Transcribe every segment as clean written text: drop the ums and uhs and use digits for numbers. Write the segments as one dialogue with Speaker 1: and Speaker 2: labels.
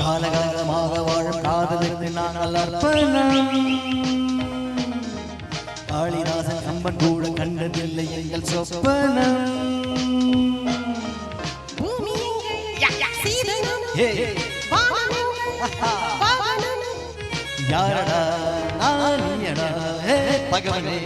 Speaker 1: காலகாலமாக வாழும் காதலுக்கு நாங்கள் அர்ப்பணம். காளிதாசன் கம்பன் கூட கண்டதில்லை எங்கள் சொப்பனம். யாரடா நானியடா பகவனே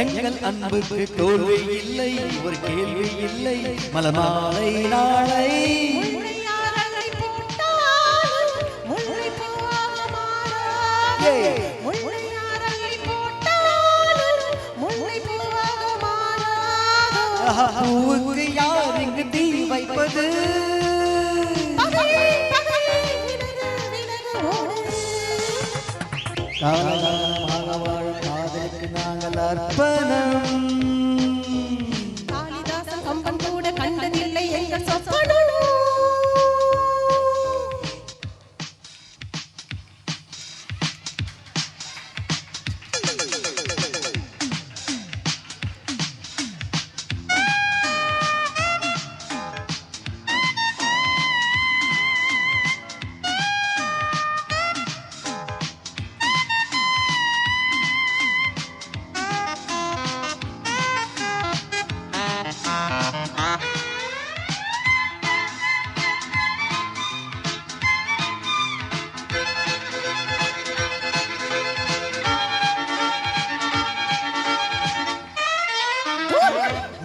Speaker 1: எங்கள் அன்புக்கு தோல்வி இல்லை, ஒரு கேள்வி இல்லை, மலமாலை நாளை பூவுக்கு யார் இங்கு தீ வைப்பது? காலகாலமாக வாழும் காதலுக்கு நாங்கள் அர்ப்பணம்.
Speaker 2: காளிதாசன் கம்பன் கூட கண்டதில்லை எங்கள் சொப்பனம்.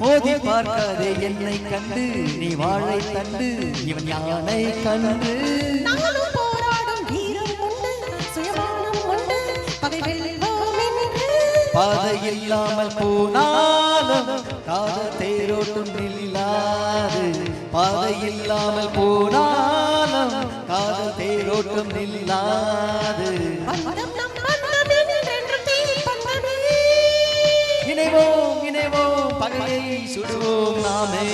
Speaker 1: மோதி பார்க்காதே என்னை கண்டு, நீ வாழை தண்டு, இவன் யானை கண்டு.
Speaker 2: நானும் போராடும் வீரம் உண்டு, சுயமானம் உண்டு, பகை வெல்வோம் என்று.
Speaker 1: பாதை இல்லாமல் போனாலும் காதல் தேரோட்டும் நில்லாது. பாதை இல்லாமல் போனாலும் காதல் தேரோட்டும் நில்லாது. இணைவோம் இணைவோம் பகையை சுடுவோம் நாமே.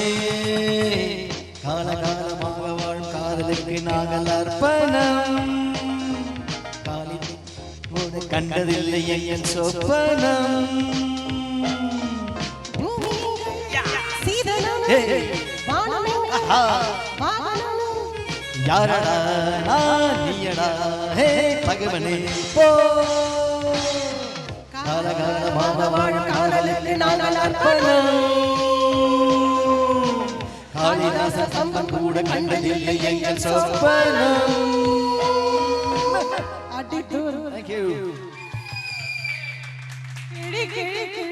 Speaker 1: காலகாலமாக வாழும் காதலுக்கு நாங்கள் அர்ப்பணம். காலில் கண்டதில்லை எங்கள் சொப்பனம். யாரடா நீயடா ஹே பகவனே போ. காலகாலமாக வாழும் காதலுக்கு நாங்கள் அர்ப்பணம். காளிதாசன் கம்பன் கூட கண்டதில்லை எங்கள் சொப்பனம். Thank you.